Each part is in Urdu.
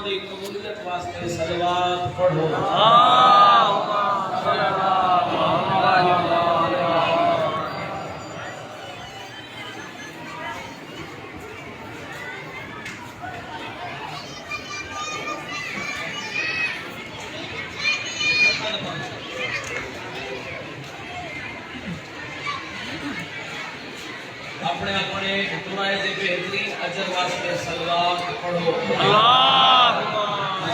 دی قبولیت واسطے صلوات پڑھو اپنے اپنے دعائیں دے بہترین اجر واسطے صلوات پڑھو اللہم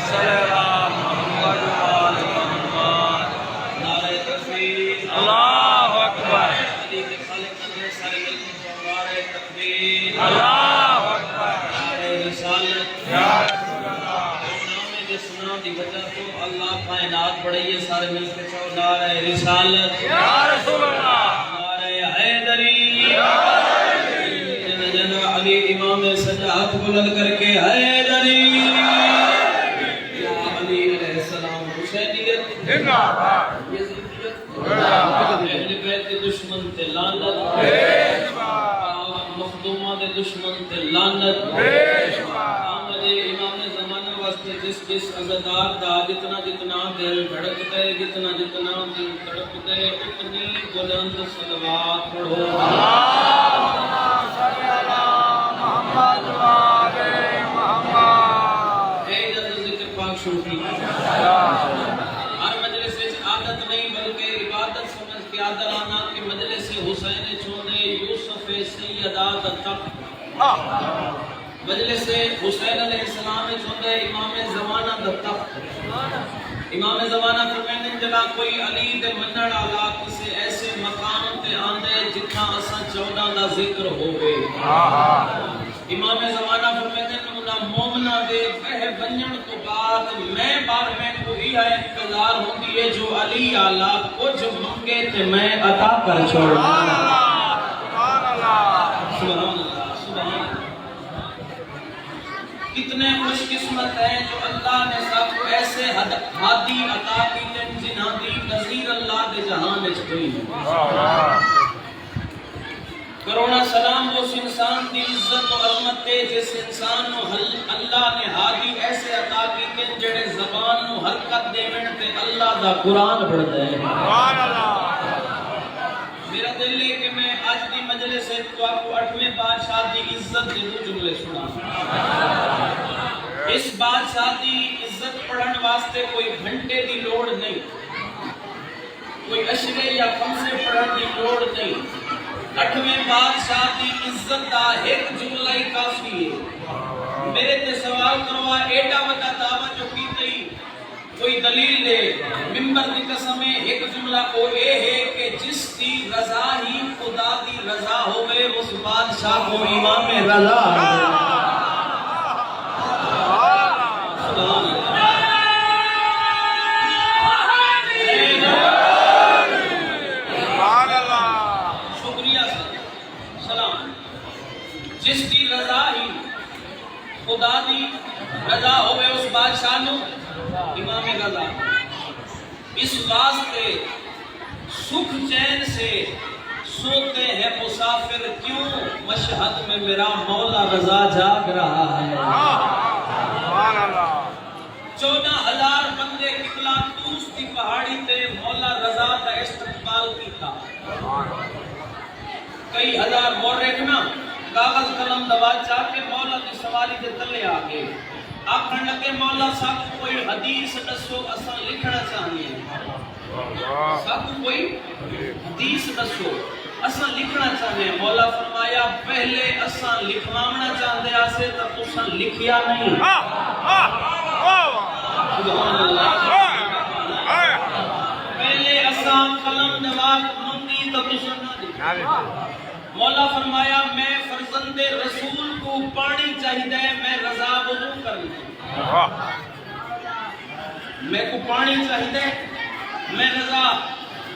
صلی علی محمد و آل محمد نعرہ تکبیر اللہ اکبر علی کے خالق نے سارے مل کے نعرہ تکبیر اللہ اکبر نعرہ رسالت یا رسول اللہ نام جس نام دی وجہ تو اللہ کائنات بڑھائیے سارے مل کے نعرہ رسالت یا رسول اللہ نعرہ حیدری علی امام سجاد بلند کر کے حیدری یا علی علیہ السلام حسینیت زندہ باد یزیدیت زندہ باد اہل بیت کے دشمن تے لعنت مخدومہ دے دشمن تے لعنت آمد امام زمانہ واسطے جس جس عزتار دا جتنا جتنا دل دھڑکتے جتنا جتنا دل تڑپتے اتنی بلند صلوات پڑھو ہر مجلس سے عادت نہیں بلکہ عبادت سمجھ کے عادلانہ کہ مجلس حسین چھونے یوسف سیدات تک مجلس حسین علیہ السلام چھونے امام زمانہ تک امام زمانہ فرمائیں جنا کوئی علی دے منڑ آلا کسی ایسے مقام تے آندے جتنا اساں 14 دا ذکر ہوئے امام زمانہ فرمائیں مومنہ دے بہ بنجن تو بعد میں بار میں کو یہ انتظار ہوندی ہے جو علی آلہ کچھ منگے تے میں عطا کر چھوڑا سبحان اللہ سبحان اللہ سبحان اللہ کتنے خوش قسمت ہیں جو اللہ نے سب کو ایسے ہادی عطا کی جنہاں دی نظیر اللہ دے جہان وچ کوئی نہیں کرونا سلام اس انسان دی عزت و عظمت تے جس انسان نو اللہ نے ہادی ایسے عطا کیتے جڑے زبان نو حرکت دیویں تے اللہ دا قرآن پڑھدا ہے سبحان اللہ میرا دل ہے کہ میں آج دی مجلس سے تو آپ کو 8ویں بادشاہ دی عزت دے دو جملے سناؤں اس بادشاہ دی عزت پڑھن واسطے کوئی گھنٹے دی لوڑ نہیں کوئی اشرے یا خمسے پڑھن دی لوڑ نہیں 8ویں بادشاہ دی عزت دا ایک جملہ ہی کافی ہے میرے تے سوال کروا ایڈا وڈا دعویٰ جو کی تئی کوئی دلیل دے ممبر دی قسم ایک جملہ کو اے ہے کہ جس دی رضا ہی خدا دی رضا ہوئے اس بادشاہ کو امام رضا جس کی رضا ہی خدا دی رضا ہوئے اس بادشاہ نو امام رضا اس واسطے سکھ چین سے سوتے ہیں مسافر کیوں مشہد میں میرا مولا رضا جاگ رہا ہے 14,000 بندے قبلہ توس کی پہاڑی تے مولا رضا کا استقبال کی تھا کئی ہزار مورخ نا کاغذ قلم دوا چاہ کے مولا کی سواری دے تلے آگے آخر لگے مولا صاحب کوئی حدیث دسو اساں لکھنا چاہیے صاحب کوئی حدیث دسو اساں لکھنا چاہیے مولا فرمایا پہلے اساں لکھوانا چاہتے آسے تب اساں لکھیا نہیں پہلے اساں قلم دوا منگی تب اساں نہ لکھیا مولا فرمایا میں فرزند رسول کو پانی چاہیے میں رضا وضو کرنا میں کو پانی چاہیے میں رضا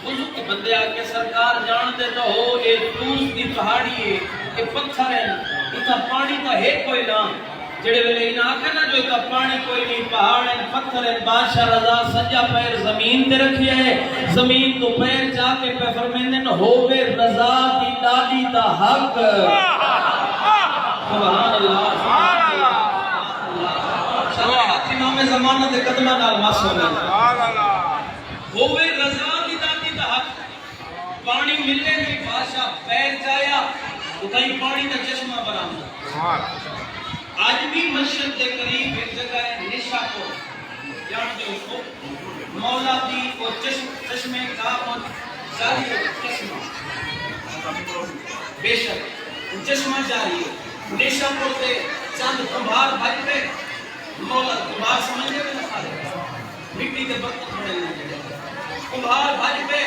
وضو کے بندے آکے سرکار جان دے تو ہو یہ توس دی پہاڑی ہے یہ پتھر ہے اتنا پانی تو ہے کوئی نہ جڑے ویلے انہاں آکھے نا جو اتنا پانی کوئی نہیں پہاڑ ہے پتھر ہے بادشاہ رضا سجا پیر زمین تے رکھی ہے زمین تو پیر جا کے پہ فرمیندن ہووے رضا دی دادی دا حق سبحان اللہ نام زمانہ دے قدمہ نال معصوم ہے ہوئے رضا دی ذاتی دا حق پانی ملے بھی بادشاہ پیر جایا تو کہیں پانی دا چشمہ برآمد آج بھی مسجد کے قریب ایک جگہ ہے نشا کو جانتے اس کو مولا دی کو چشمے کا جاری ہے چشمہ بے شک چشمہ جاری ہے نشا کو سے چند کمبھار بھائی پہ مولا کمبھار سمجھے میں نہ سارے مٹی کے برتن کھڑے لگے کمبھار بھائی پہ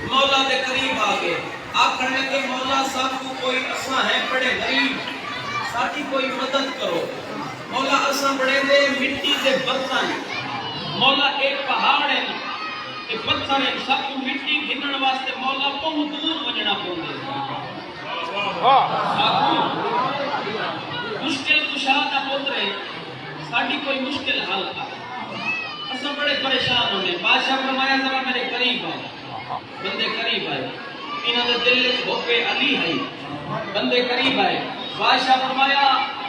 مولا دے قریب آگے آخر لگے مولا صاحب کو کوئی اساں ہے بڑے غریب ساتھی کوئی مدد کرو مولا اساں بڑے دے مٹی دے برتن مولا ایک پہاڑ ہے کہ پتھر ہے سب کو مٹی گھنن واسطے مولا بہت دور وجنا پوندے مشکل کشا نہ پوترے ساڑھی کوئی مشکل حل کا اساں بڑے پریشان ہونے بادشاہ فرمایا ذرا میرے قریب آئے بندے قریب آئے انہوں نے دل لکھ بھوپے علی ہے بندے قریب آئے بادشاہ فرمایا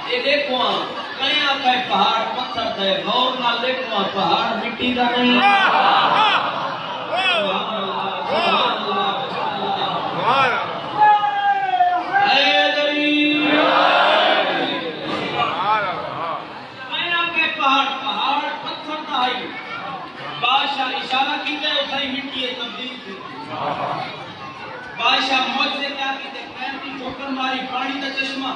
یہ دیکھو کہیں آپ ہے پہاڑ پتھر دے غور نہ دیکھو پہاڑ مٹی دا نہیں بادشاہ اشارہ کیتے اتھائی مٹی تبدیل کی بادشاہ موجزے کیا کیتے قیم کی ٹھوکر ماری پانی دا چشمہ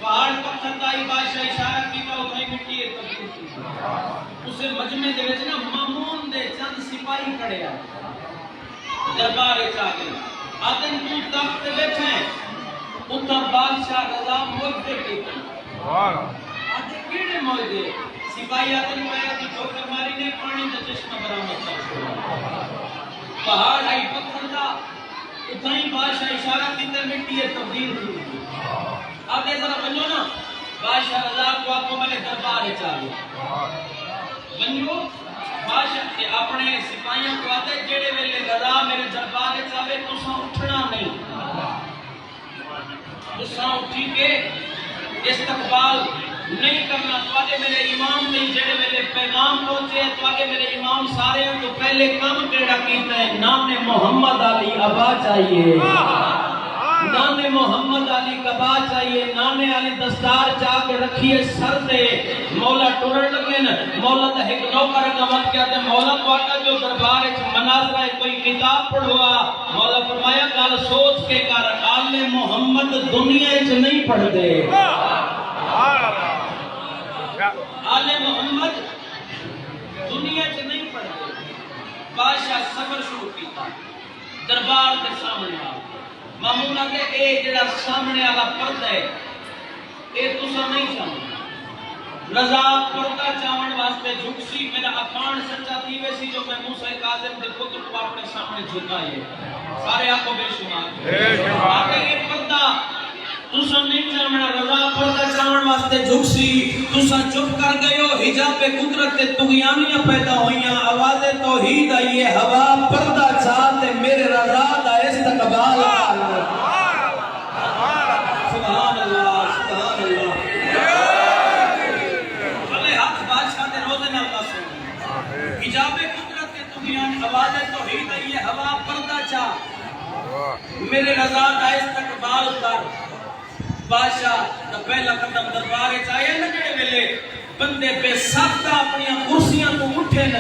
پہاڑ پتھر دائی بادشاہ اشارہ کیتا اتھائی مٹی تبدیل کی اسے مجمع دے وچ نا مامون دے چند سپاہی کھڑے آ دربار وچ آ گئے آدن تو تخت بیٹھے اتھا بادشاہ رضا موجزے کیتے آدھے کیڑے موجزے سپاہی آدن پایا کی ٹھوکر ماری نے پانی دا چشمہ برآمد کیا پہاڑ آئی پتھر دا اتھائی بادشاہ اشارہ کیتے مٹی تبدیل کی آگے ذرا بنو نا بادشاہ رضا کو آپ کو میں نے دربار چاہیے بنو بادشاہ کے اپنے سپاہیوں کو آتے جڑے ویلے رضا میرے دربار چاہے تو ساں اٹھنا نہیں تو ساں اٹھی کے استقبال نہیں کرنا تو آگے میرے امام نہیں جڑے میرے پیغام پہنچے تو آگے میرے امام سارے ہیں تو پہلے کام کیڑا کیتا ہے نام محمد علی ابا چاہیے نام محمد علی کبا چاہیے نام علی دستار چاہ کے رکھیے سر دے مولا ٹورن لگے نا مولا دا ایک نوکر کمت کیا دے مولا کو آقا جو دربار ایک مناظرہ ہے کوئی کتاب پڑھوا مولا فرمایا کال سوچ کے کار آل محمد دنیا ایچ نہیں پڑھ دے آل محمد دنیا سے نہیں پڑھتے بادشاہ سفر شروع کیتا دربار کے سامنے آ مامون آگے اے جڑا سامنے آگا پردہ ہے اے تسا نہیں سامنے رضا پردہ چاون واسطے جھکسی میرا اکان سچا تھی ویسی جو میں موسیٰ کاظم کے پتر کو اپنے سامنے جھکائے سارے آپ کو بے شمار آگے یہ پردہ تسا نہیں سامنے رضا پردہ چاون واسطے جھکسی تسا چپ کر گئے ہو حجاب قدرت تغیانیاں پیدا ہوئیاں آواز توحید آئیے ہوا پردہ چاہتے میرے رضا دا استقبال سبحان اللہ سبحان اللہ بھلے ہاتھ بادشاہ دے روزے نہ اللہ سن حجاب قدرت تغیان آواز توحید آئیے ہوا پردہ چاہ میرے رضا دا استقبال کر بادشاہ دا پہلا قدم دربارے چاہیے نہ جڑے ویلے بندے بے سخت اپنی کرسیاں تو اٹھے نہ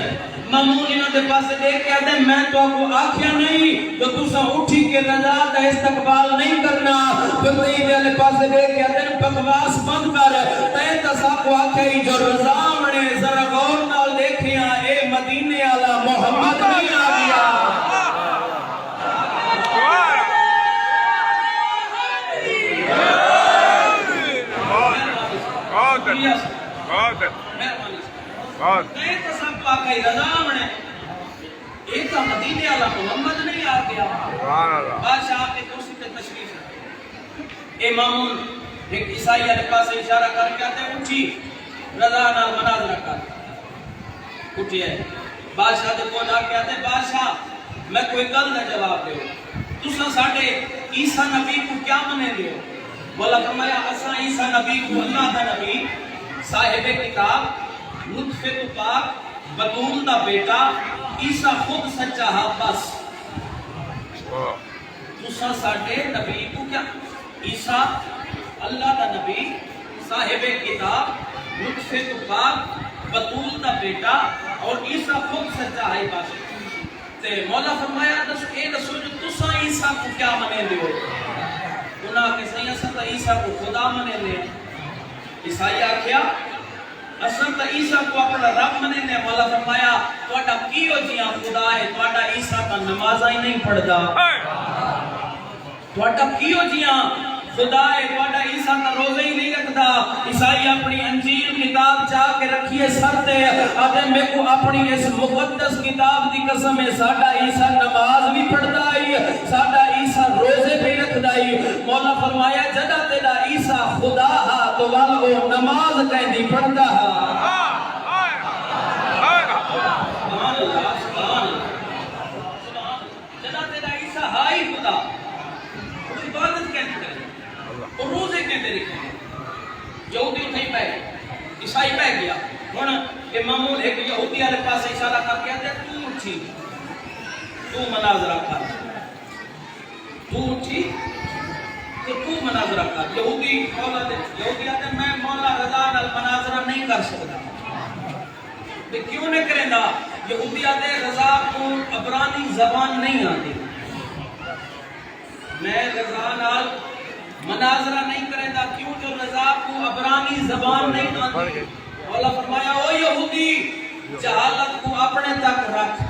مامون انہاں دے پاسے دیکھ کے آدھے میں تو آپ کو آکھیا نہیں تو تسا اٹھی کے رضا دا استقبال نہیں کرنا بندے والے پاسے دیکھ کے آدھے بکواس بند کر تے تسا کو آکھیا جو رضا منے ذرا غور نال دیکھیا اے مدینے والا محمد نہیں آ گیا ایک مدینے والا محمد نہیں آ گیا بادشاہ کے کرسی پہ تشریف رکھے اے مامون ایک عیسائی والے پاس اشارہ کر کے آتے اٹھی رضا نال مناظرہ کر اٹھی ہے بادشاہ دے کول آ کے آتے بادشاہ میں کوئی گل دا جواب دے تساں ساڈے عیسیٰ نبی کو کیا منے دیو مولا فرمایا اساں عیسیٰ نبی کو اللہ دا نبی صاحب کتاب نطفے تو پاک بطول دا بیٹا عیسیٰ خود سچا ہا بس تساں ساڈے نبی کو کیا عیسیٰ اللہ دا نبی صاحب کتاب نطفے تو پاک بطول دا بیٹا اور عیسیٰ خود سچا ہے بس تے مولا فرمایا دسو جو تساں عیسیٰ کو کیا منے دے ہو انہاں کے صحیح اساں تا عیسیٰ کو خدا منے دے عیسائی آکھیا اساں تا عیسیٰ کو اپنا رب منے دے مولا فرمایا تہاڈا کیو جیاں خدا ہے تہاڈا عیسیٰ تا نمازاں ہی نہیں پڑھدا تہاڈا کیو جیاں خدا ہے تہاڈا عیسیٰ تا روزے ہی نہیں رکھدا عیسائی اپنی انجیل کتاب چاہ کے رکھیے سر تے آدھے میں کو اپنی اس مقدس کتاب دی قسم ہے ساڈا عیسیٰ نماز بھی پڑھدا ہے ساڈا عیسیٰ روزے بھی رکھدا ہے مولا فرمایا جدا تیرا عیسیٰ خدا ہا تو وال او نماز کہندی پڑھدا ہا سبحان اللہ سبحان اللہ جدا تیرا عیسیٰ ہائی خدا وہ عبادت کہندی کرے اور روزے کہندے رکھے یہودی اٹھائی پہ عیسائی پہ گیا ہن امام ایک یہودی والے پاس اشارہ کر کے آتے تو اٹھی تو مناظرہ کر تو اٹھی تو مناظرہ کر یہودی مولا دے یہودی آتے میں مولا رضا نال مناظرہ نہیں کر سکتا بے کیوں نہیں کریں دا یہودی آتے رضا کو عبرانی زبان نہیں آتی میں رضا نال مناظرہ نہیں کرے دا کیوں جو رضا کو عبرانی زبان نہیں آتی مولا فرمایا او یہودی جہالت کو اپنے تک رکھ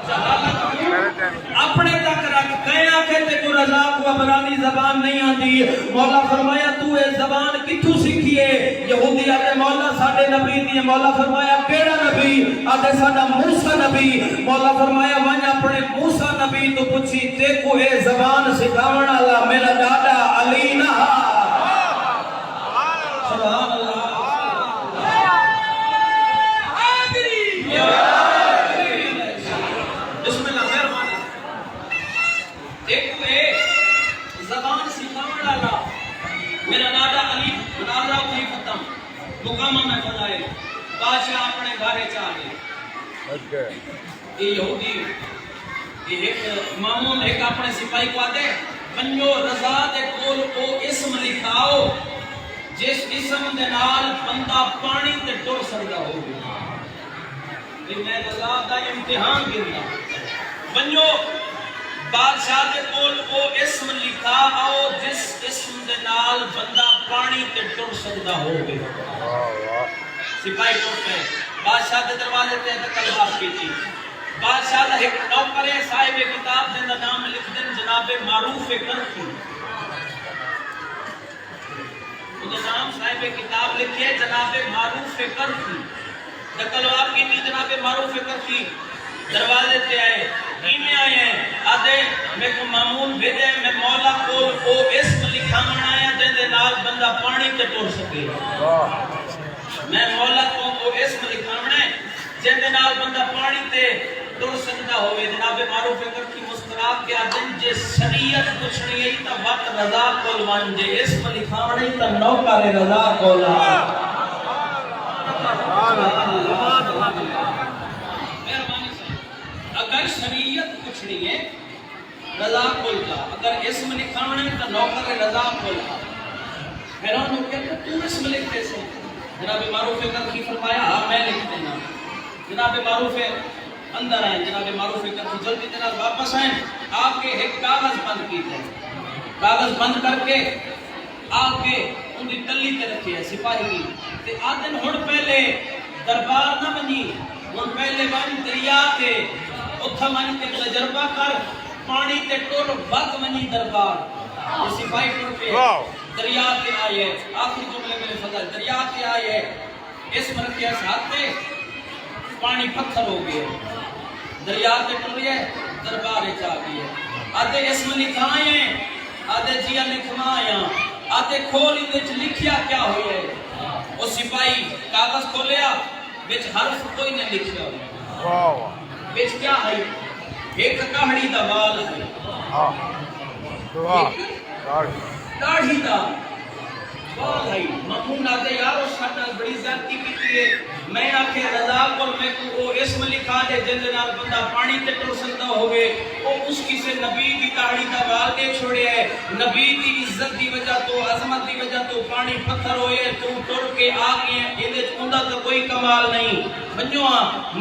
جہالت کو اپنے تک رکھ کہیا کہتے کو رضا کو عبرانی زبان نہیں آتی مولا فرمایا تو اے زبان کتھوں سیکھیے یہودی آتے مولا ساڈے نبی دی مولا فرمایا کیڑا نبی آتے ساڈا موسیٰ نبی مولا فرمایا ون اپنے موسیٰ نبی تو پوچھی تے کو اے زبان سکھاون والا میرا ڈاڈا علی نہ سبحان اللہ مقامہ میں فضائے بادشاہ اپنے گھارے چاہے یہ یہودی یہ ایک مامون ایک اپنے سپاہی کو آتے بنیو رضا دے کول او اسم لکھاؤ جس اسم دے نال بندہ پانی تے ٹر سکدا ہو میں رضا دا امتحان گرنا بنیو بادشاہ دے کول او اسم لکھا آؤ جس اسم دے نال بندہ پانی تے ٹر سکدا ہو سپاہی ٹوٹ پہ بادشاہ دے دروازے تے تلوار کیتی بادشاہ دا ایک نوکر صاحب کتاب دے نام لکھ دین جناب معروف کرخی وہ نام صاحب کتاب لکھے جناب معروف کرخی تلوار کیتی جناب معروف کرخی دروازے تے آئے میں آئے ہیں آدھے میں کو معمول بھیجے میں مولا کو او اسم لکھاون آیا جن دے نال بندہ پانی تے ٹر سکے میں مولا کو او اسم لکھاون ہے جن دے نال بندہ پانی تے ٹر سکدا ہوے جناب معروف کر کی مسکرات کے آدن جے شریعت پوچھنی ہے تا وقت رضا کول ون جے اسم لکھاون ہے تا نوکر رضا کول اگر شریعت پوچھنی ہے رضا کول کا اگر اسم لکھاون ہے تا نوکر رضا کول کا حیران ہو گیا تو اسم لکھتے سے جناب معروف کرخی فرمایا ہاں میں لکھ دینا جناب معروف اندر آئیں جناب معروف کرخی جلدی جناب واپس آئیں آپ کے ایک کاغذ بند کیتے ہیں کاغذ بند کر کے آپ کے ان کی تلی تے رکھی ہے سپاہی کی تے آدن ہن پہلے دربار نہ بنی ہن پہلے بن دریا تے اتھا من کے تجربہ کر پانی تے ٹور وقت منی دربار یہ سپاہی ٹور پہ دریا تے آئے آخری جملے میں فضل دریا تے آئے اس مرکے اس ہاتھ تے پانی پتھر ہو گئے دریا تے ٹور ہے دربار چاہ گئے آدھے اسم لکھائے آدھے جیا لکھوائے آدھے کھولی وچ لکھیا کیا ہوئی ہے وہ سپاہی کاغذ کھولیا وچ حرف کوئی نہیں لکھیا ہوئی وچ کیا ہے ایک کہڑی دا وال ہے ایک داڑھی دا بہت ہے مامون آتے یارو ساڈا بڑی زیادتی کی ہے میں آکھے رضا کو میں کو اسم لکھا دے جن نال بندہ پانی تے ٹر سکتا ہوگے او اس کسے نبی دی داڑھی دا وال دے چھوڑے ہے نبی دی عزت دی وجہ تو عظمت دی وجہ تو پانی پتھر ہوئے تو ٹر کے آ گئے ایندے اوندا تو کوئی کمال نہیں بنجو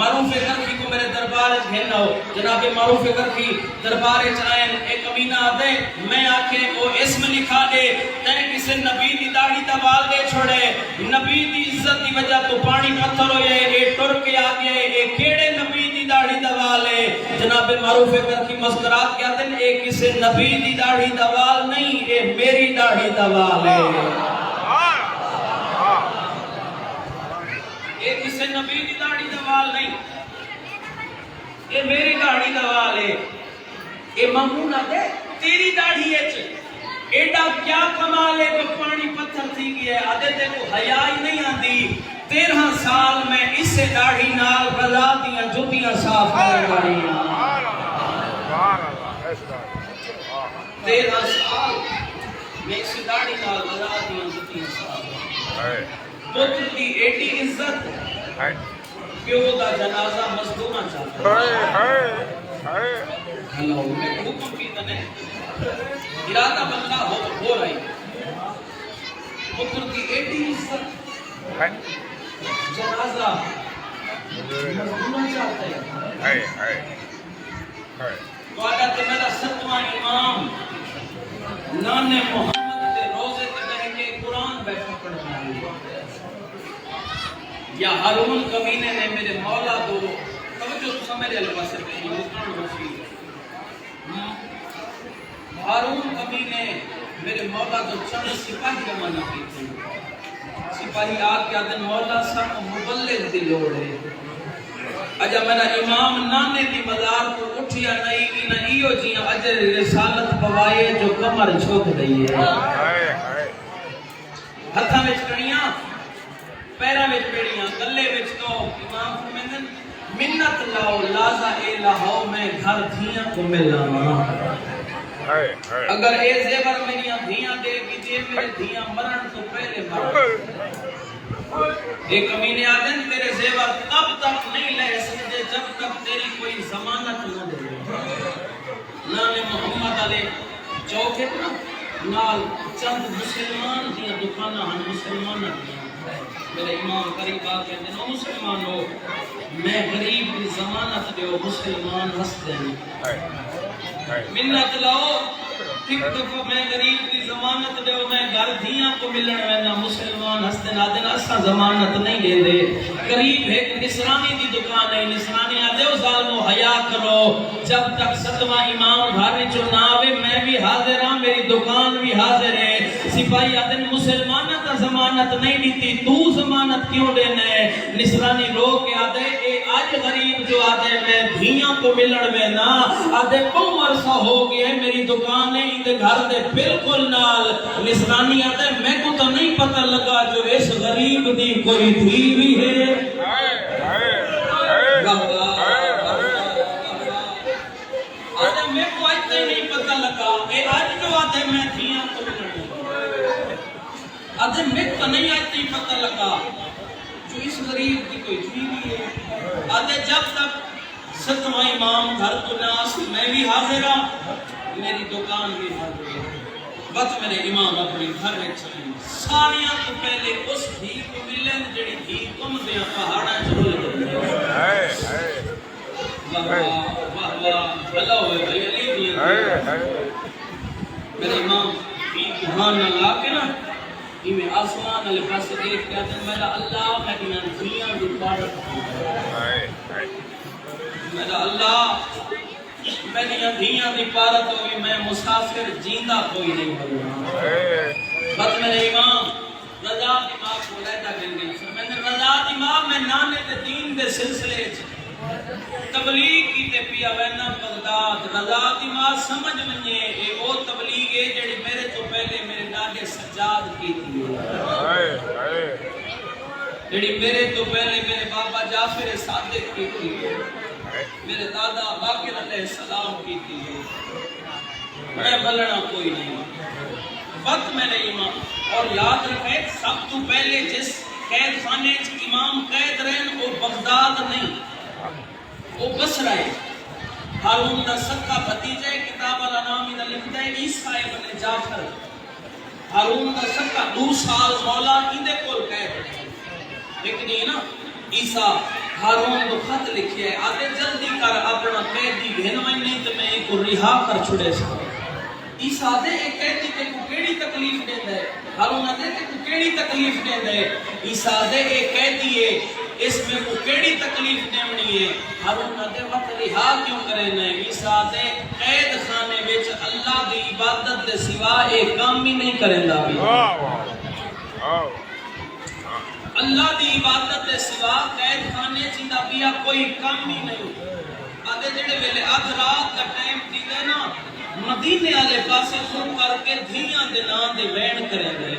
معروف کرفی کو میرے دربار وچ گھن ہو جناب معروف کرفی دربار وچ آئیں ایک کمینہ آدے میں آکھے او اسم لکھا دے تے کسے نبی دی داڑھی دا وال دے چھوڑے نبی دی عزت دی وجہ تو پانی پتھر ہوئے اے ٹر کے آگئے اے کیڑے نبی دی داڑھی دوال ہے جناب معروف کرفی مسکرات کیا دن اے کسے نبی دی داڑھی دوال نہیں اے میری داڑھی دوال ہے اے کسے نبی دی داڑھی دوال نہیں اے میری داڑھی دوال ہے اے ممنون آدھے تیری داڑھی ہے ایڈا کیا کمال ہے کہ پانی پتھر تھی گیا ہے آدھے تے کو حیائی نہیں آدھی 13 سال میں اس سے داڑھی نال رضا دیاں جتیاں صاف کرنے والی ہیں 13 سال میں اس سے داڑھی نال رضا دیاں جتیاں صاف پتر دی ایڈی عزت پیو دا جنازہ مزدورہ چاہتا ہے اللہ میں حکم کی تنے ارادہ بندہ ہو رہی پتر دی ایڈی عزت جنازہ مزدورہ چاہتا ہے تو آگا تو میرا 7واں امام نانے محمد دے روزے تے بہ کے قرآن بیٹھا پڑھنا یا ہارون کمینے نے میرے مولا کو توجہ تو سمجھے الباسے پہ یہ مقرن وفید ہارون کمینے میرے مولا کو چند سپاہی کا منع کی تھی سپاہی آگ کیا دن مولا سب مبلغ دی لوڑ ہے اجا میرا امام نانے دی مدار کو اٹھیا نہیں انہا ایو جیاں اجر رسالت پوائے جو کمر چھوک دئی ہے ہتھا وچ کڑیاں پیرا وچ پیڑیاں گلے وچ تو امام فرمیندن منت لاؤ لازا اے لاؤ میں گھر دھیاں کو ملاواں اگر اے زیور میریاں دھیاں دے گی دے میرے دھیاں مرن تو پہلے مرن ایک کمینے آدن تیرے زیور تب تک نہیں لے سکتے جب تک تیری کوئی ضمانت نہ دے نانے محمد علیہ چوکے نال چند مسلمان دیا دکانہ ہن مسلمان دیا میرے امام قریب آگے دنوں مسلمان ہو میں غریب کی ضمانت دیو مسلمان ہستے ہیں منت لاؤ ٹھیک دفعہ میں غریب کی ضمانت دیو میں گھر دھیاں کو ملن وینا مسلمان ہستے نادن اسا ضمانت نہیں دے دے قریب ایک نصرانی دی دکان ہے نصرانی آدھے ظالمو حیا کرو جب تک 7واں امام گھر چو نہ آوے میں بھی حاضر ہاں میری دکان بھی حاضر ہے سپاہی آدھن مسلمانہ تا ضمانت نہیں دیتی تو ضمانت کیوں دینا ہے نصرانی رو کے آدھے اے آج غریب جو آدھے میں دھیاں کو ملن میں نا آدھے کم عرصہ ہو گئے میری دکان ہے اندھے گھر دے بالکل نال نصرانی آدھے میں کو تو نہیں پتہ لگا جو اس غریب دی کوئی دھی بھی ہے آدھے میں کو آج نہیں پتہ لگا اے آج جو آدھے میں دھیاں کو ملن آدھے میں تو نہیں آج نہیں پتہ لگا جو اس غریب کی کوئی دھی بھی ہے آدھے جب تک 7واں امام گھر تو ناس میں بھی حاضر ہوں میری دکان بھی حاضر ہے وقت میرے امام اپنی گھر میں چلیں ساریاں تو پہلے اس دھی کو ملیں جڑی دھی کم دیا پہاڑا چلو لگے واہ واہ واہ بھلا ہوئے بھائی علی دیا میرے امام دھی دھان نہ لا کے نا یہ میں آسمان علی پاس دیکھ کیا دن میرا اللہ میری دھیاں بھی پارت میرا اللہ میری دھیاں بھی پارت ہوئی میں مسافر جیندہ کوئی نہیں بھرنا بس میرے امام رضا دماغ کو لیتا گنگل میں نے رضا دماغ میں نانے دے دین دے سلسلے تبلیغ کی تے پیا وینا بغداد رضا دماغ سمجھ منجے اے او تبلیغ ہے جڑی میرے تو پہلے میرے دادے سجاد کی تھی جڑی میرے تو پہلے میرے بابا جعفر صادق کی تھی میرے دادا باقر علیہ السلام کی تھی میں بلنا کوئی نہیں وقت میرے امام. اور یاد رکھے سب تو پہلے جس قید خانے امام قید رہن وہ بغداد نہیں، وہ بصرہ ہے. ہارون دا سکا بھتیجا ہے، کتاب الانام دا لکھتا ہے عیسیٰ ابن جعفر. ہارون دا سکا 2 سال مولا اندے کول قید لیکن یہ نا عیسیٰ ہارون کو خط لکھیا ہے آدھے جلدی کر اپنا قیدی گھنوائیں نہیں تو میں ایک کو رہا کر چھڑے سا. عیسیٰ آدھے ایک قیدی تے کو کیڑی تکلیف دیندہ ہے. ہارون آدھے تے کو کیڑی تکلیف دیندہ ہے. عیسیٰ آدھے ایک قیدی ہے اس میں کو کیڑی تکلیف دیونی ہے. ہارون آدھے وقت رہا کیوں کرنا ہے. عیسیٰ آدھے قید خانے وچ اللہ دی عبادت دے سوا ایک کام بھی نہیں کرندا بھی. اللہ دی عبادت دے سوا قید خانے چیندا پیا کوئی کام ہی نہیں. آدھے جڑے ویلے ادھ رات کا ٹائم تھیندے نا مدینے والے پاسے خون کر کے دھیاں دے نام دے وین کریں دے.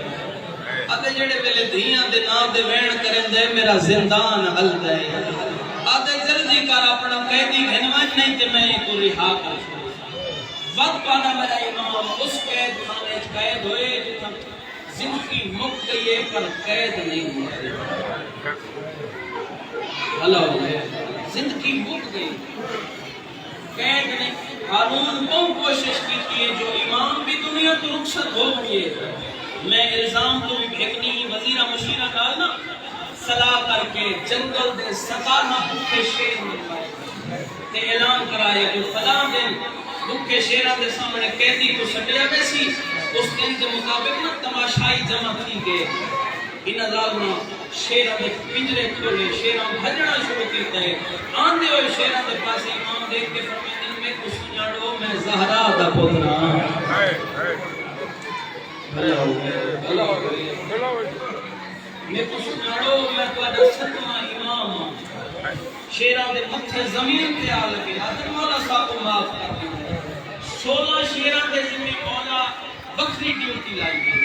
آدھے جڑے ویلے دھیاں دے نام دے وین کریں دے میرا زندان ہلدا ہے. آدھے جلدی کر اپنا قیدی گھنوائیں نہیں تے میں کو رہا کر چھوڑ. وقت پانا میرا امام اس قید خانے وچ قید ہوئے جتھاں زندگی مک گئی ہے پر قید نہیں ہوئی. اللہ زندگی مک گئی قید نہیں. ہارون کو کوشش کی ہے جو امام بھی دنیا تو رخصت ہو گئی ہے. میں الزام تو بھی بھیکنی ہی وزیرہ مشیرہ ڈال نا صلاح کر کے جنگل دے 17 بھوکے شیر منوائے تے اعلان کرایا جو فلاں دن بھوکے شیرہ دے سامنے قیدی کو سٹیا بیسی اس دن کے مطابق نا تماشائی جمع کی گئے. ان ظالمہ شیرہ دے پنجرے کھولے شیرہ بھجنا شروع کیتا ہے. آندے ہوئے شیرہ دے پاس امام دیکھ کے فرمائے میں کو سنجھاڑو میں زہرا دا پوترا. میں کو سنجھاڑو میں تہاڈا 7واں امام. شیرہ دے متھے زمین تے آ لگے. حضرت مولا صاحب کو معاف کر دیا. 16 شیرہ دے ذمہ مولا بکری ڈیوٹی لائی گئی.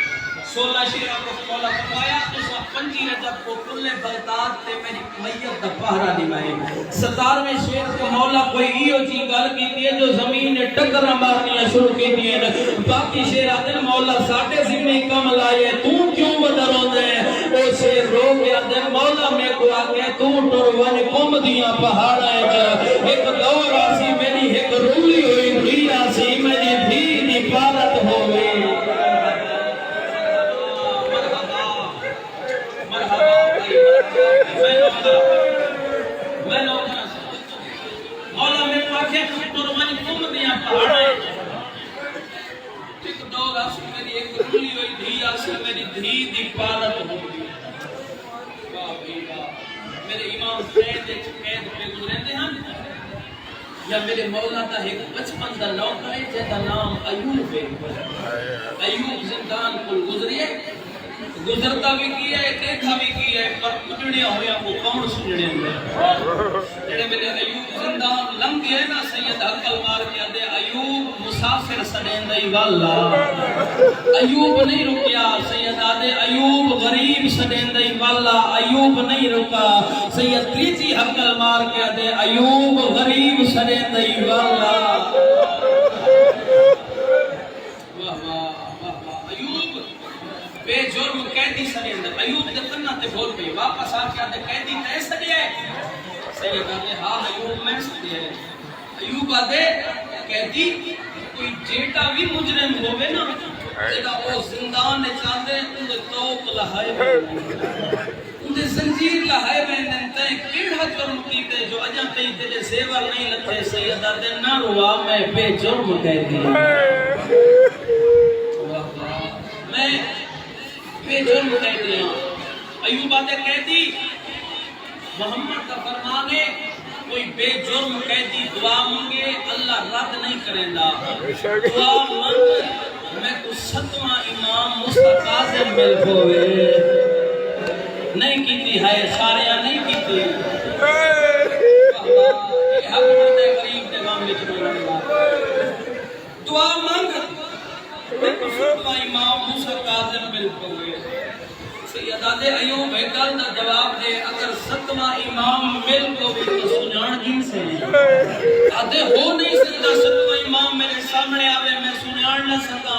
16 شیرہ کو مولا فرمایا تسا 5 رجب کو کل بغداد تے میری میت دا پہرا نبھائے. 17ویں شیر کو مولا کوئی ایو جی گل کیتی ہے جو زمین نے ٹکر مارنیاں شروع کیتی ہیں. باقی شیرہ دے مولا ساڈے ذمہ کم لائے تو کیوں ودروندا ہے. او شیر رو گیا دے مولا میں کو آکے تو ٹر ون قوم دیاں پہاڑاں وچ ایک دور آسی میری ایک رولی ہوئی دھی آسی میری دھی دی پالت ہوے. مولا میں پاکے ٹر ون قوم دیاں پہاڑاں ایک دور آسی میری ایک رولی ہوئی دھی آسی میری دھی دی پالت ہوے. میرے امام قید پہ گزرے ہیں یا میرے مولا دا ایک بچپن دا لوکا ہے جہاں نام ایوب ہے. ایوب زندان کو گزریے گزرتا بھی کیا ہے دیکھا بھی کیا ہے پر اجڑیا ہویا وہ کون سنجڑے ہوئے. جڑے میرے ایوب زندان لنگ گئے نا سید عقل مار کے دے ایوب مسافر سنین دائی والا. ایوب نہیں رکیا سید آدھے ایوب غریب سنین دائی والا. ایوب نہیں رکا سید تیجی عقل مار کے دے ایوب غریب سنین دائی والا. بے جرم قیدی سنین دے ایوب دے تنہ تے بول پئی واپس آ کے آدھے قیدی تے سڑیا ہے. سید آدھے ہاں ایوب میں سڑیا ہے. ایوب آدھے قیدی کوئی جیٹا بھی مجرم ہوئے نا جیڑا وہ زندان نے چاندے انہیں توپ لہائے انہیں زنجیر لہائے بہنن تے کیڑا جرم کیتے جو اجاں تے تیرے زیور نہیں لتے. سید آدھے نہ روا میں بے جرم قیدی میں بے جرم قیدی ہوں. ایوب آدھے قیدی محمد کا فرمان ہے کوئی بے جرم قیدی دعا مانگے اللہ رد نہیں کریں دا. دعا مانگ میں کو 7واں امام مصطفیٰ کاظم مل ہوئے نہیں کیتی ہے ساریاں نہیں کیتی. یہ حق بندے غریب دے غم وچ بولنا دعا مانگ میں کو 7واں امام مصطفیٰ کاظم مل ہوئے. سید آدھے ایوب ایک گل دا جواب دے اگر 7واں امام مل کو بھی تو سنجھان جن سے آدھے ہو نہیں سکتا ستو امام میرے سامنے آوے میں سنیان نہ سکا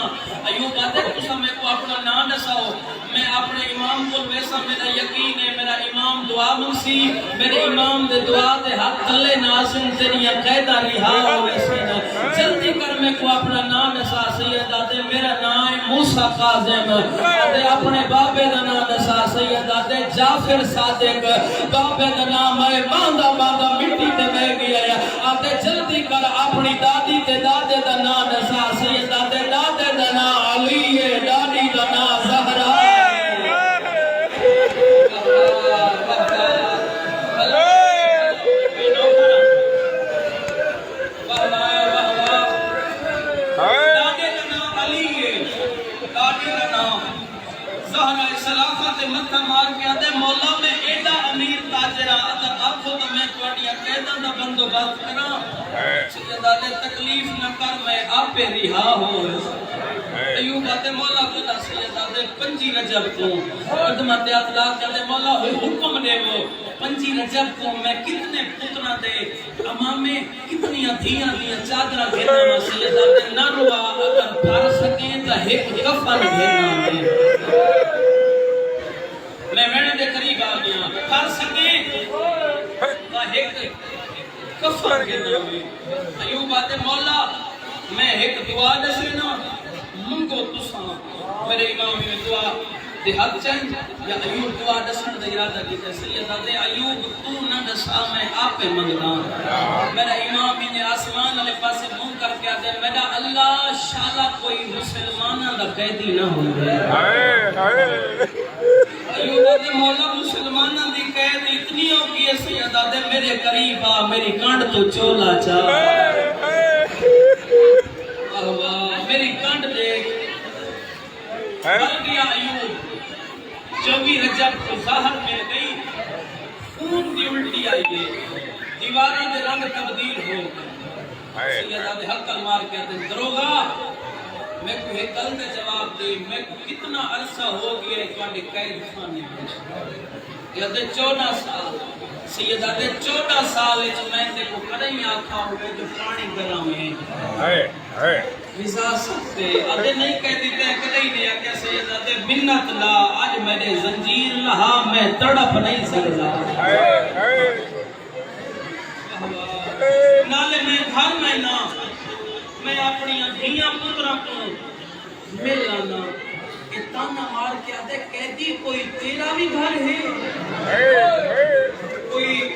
ایوب آدھے تسا میں کو اپنا نام نساؤ میں اپنے امام کو ویسا میرا یقین ہے میرا امام دعا منسی میرے امام دے دعا دے حق تلے ناسن تیریا قیدہ رہا ہو ویسے نا جلدی کر میں کو اپنا نام نسا سید آدھے میرا نام موسیٰ قاظم آدھے اپنے بابے دا نام نسا سید آدھے جعفر صادق بابے دا نام ہے باندھا باندھا مٹی تے بہ گیا ہے آدھے جلدی کر اپنی دادی تے دادے دا نام نسا سید آدھے دادے دا نام علی ہے دادی دا نام زہرا متھا مار کے آدھے مولا میں ایڈا امیر تاجرہ اگر آپ کو تو میں کوڑیا قیدہ دا بندوبست کرا سید آدھے تکلیف نہ کر میں آپ پہ رہا ہو ایوب آدھے مولا خدا سید آدھے 5 رجب کو قدمت اطلاع کہتے مولا حکم دے وہ 5 رجب کو میں کتنے پترہ دے امامے کتنی دھیاں دیا چادرہ گھرنا سید آدھے نہ روا اگر پھر سکیں تو ایک کفن گھرنا میں میڈے دے قریب آ گیا پھر سکیں تو ایک کفن گھرنا ایوب آدھے مولا میں ایک دعا دسینا منگو تساں میرے امام میں دعا دے حق چاہیے یا ایوب دعا دسن دے ارادہ کیتے سید آدھے ایوب تو نہ دسا میں آپ پہ منگتا میرا امام نے آسمان علیہ پاسے منہ کر کے آدھے میرا اللہ شالا کوئی مسلمانہ دا قیدی نہ ہوں گے ایوب آدھے مولا مسلمانہ دی قید اتنی ہو کی ہے سید آدھے میرے قریب آ میری کانڈ تو چولا چاہ میری کانڈ دیکھ بل گیا ایوب 24 رجب کو ظاہر مل گئی خون دی الٹی آئی ہے دیواریں دے رنگ تبدیل ہو سید آدھے حق مار کے آدھے دروگا میں کو ہکل دے جواب دے میں کو کتنا عرصہ ہو گیا ہے تواڈے قید خانے میں آدھے 14 سال سید آدھے 14 سال وچ میں تے کو کدی آکھا ہوئے جو پانی گرم ہے وزا سکتے آدھے نہیں کہہ دیتے ہیں کدی نہیں آکھا سید آدھے منت لا آج میرے زنجیر لہا میں تڑپ نہیں سکتا نالے میں گھر میں نہ میں اپنی دھیاں پترہ کو مل لانا اتانا مار کے آدھے قیدی کوئی تیرا بھی گھر ہے کوئی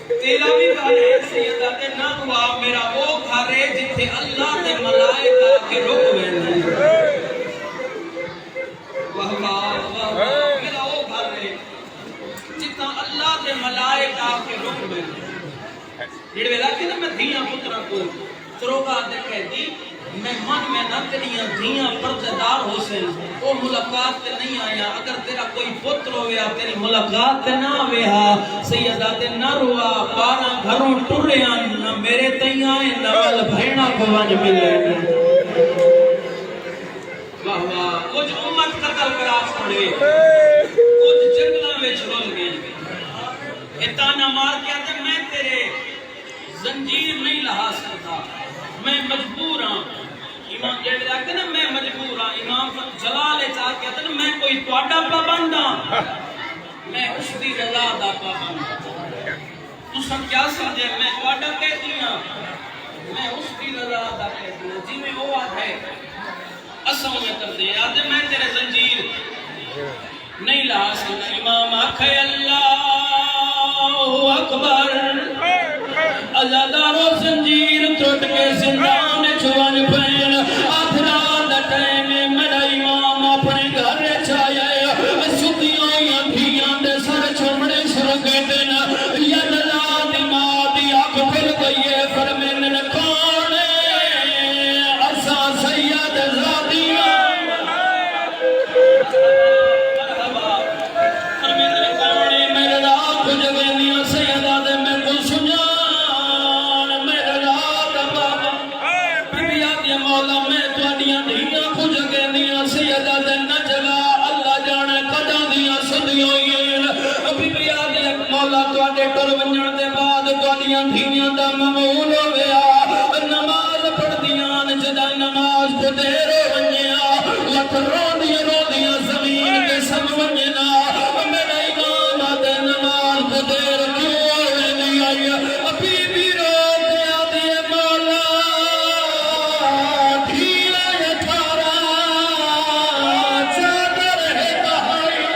تیرا بھی گھر ہے سید آدھے نہ ہوا میرا وہ گھر ہے جتھے اللہ دے ملائکہ کے رک ویندے واہ واہ واہ میرا وہ گھر ہے جتھا اللہ دے ملائکہ کے رک ویندے جڑے ویلا کہ میں دھیاں پترہ کو تروگا دے قیدی میں من میں نہ تیریاں دھیاں پردیدار ہو سے وہ ملاقات تے نہیں آیا اگر تیرا کوئی پتر ہویا تیری ملاقات تے نہ ہویا سیدہ تے نہ روا 12 گھروں ٹریاں نہ میرے تیاں نہ مل بھیڑا کو ونج ملے واہ واہ کچھ امت قتل کرا چھوڑے کچھ جنگلہ میں چھوڑ گئے اتانا مار کے آتے میں تیرے زنجیر نہیں لہا سکتا میں مجبور ہاں امام جیڑے آتے نا میں مجبور ہاں امام جلالے چاہ کے آتے نا میں کوئی توڑا پابند ہاں میں اس دی رضا دا پابند تو سب کیا سمجھے میں توڑا کہتی ہاں میں اس دی رضا دا کہتی ہوں جی میں وہ آتا ہے اصل میں کر دے آتے میں تیرے زنجیر نہیں لہا سکتا امام آکھے اللہ اکبر ازادارو زنجیر ٹوٹ کے زندان چھوان پین آدھرا دٹے میں میرا امام اپنے گھر چھایا سکیوں یا دھیاں دے سر چھوڑے سرگے دینا یا دلا دماغ دی آنکھ پھر گئی ہے فرمین رکھانے اسا سید زادیاں فرمین رکھانے میرے رات مولا تواڈے ٹر ونجن دے بعد تواڈیاں دھیاں دا معمول ہویا نماز پڑھدیاں جدا نماز تو دیر ونجیا لکھ روندیاں روندیاں زمین تے سب ونجنا میرا امام آدھے نماز تو دیر کیوں ہوئے آئی ابھی بھی رو کے آدھے مولا دھیاں اٹھارا چادر ہے کہائی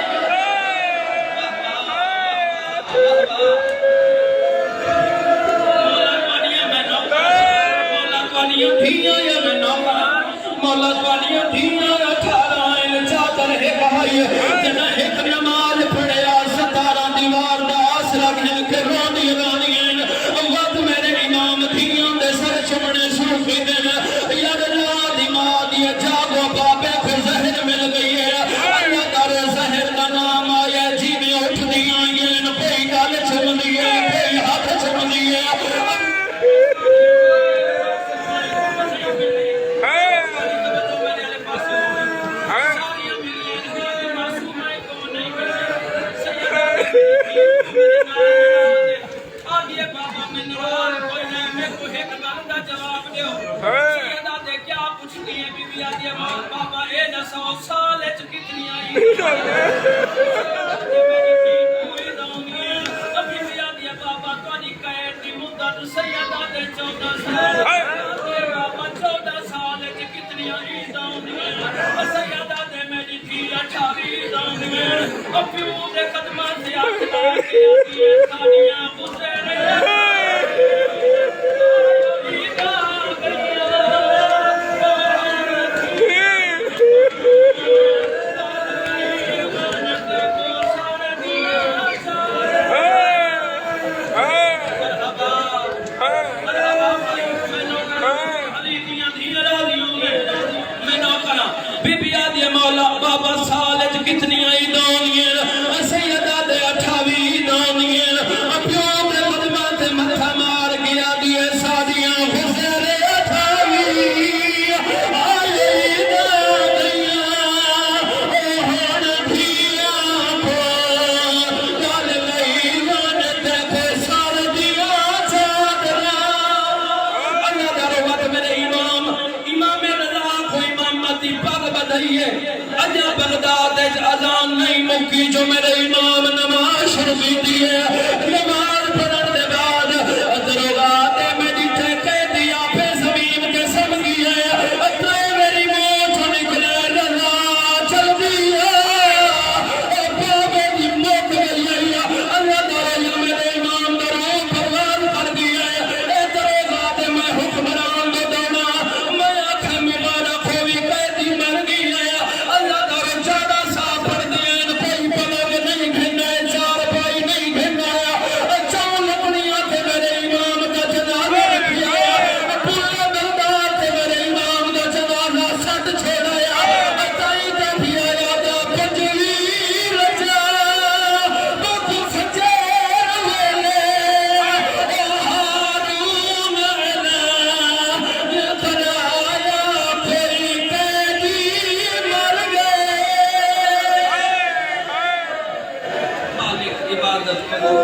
دھیاں یا میں نوکرا مولا تواڈیاں دھیاں اٹھارا چادر ہے بھائی جنا ایک نماز پڑھیا 17 دیوار دا آسرا گھن کے روندی رانیاں وقت میرے امام دھیاں دے سر چمنے شروع کی دن یا اللہ دی ماں دی جاگو بابے کو زہر مل گئی ہے اللہ دار زہر کا نام آیا جی میں اٹھ دیاں یہ کوئی گل چم دی ہے کوئی ہاتھ چم دی ہے جو میرے امام نماز شروع کی ہے نماز پڑھن دے بعد دروغات میری ٹھیکے دیا پہ زمین کے سب کی ہے اتنے میری موت نکلے رضا چل دی ہے بابے دی موت گئی ہے اللہ تعالیٰ میرے امام دروں پروان کر دی ہے اے دروغات میں حکمران دو دونا میں آنکھیں مبارک ہوئی قیدی مر گئی ہے اللہ تعالیٰ زیادہ صاف پڑھ دی ہے عبادت کرو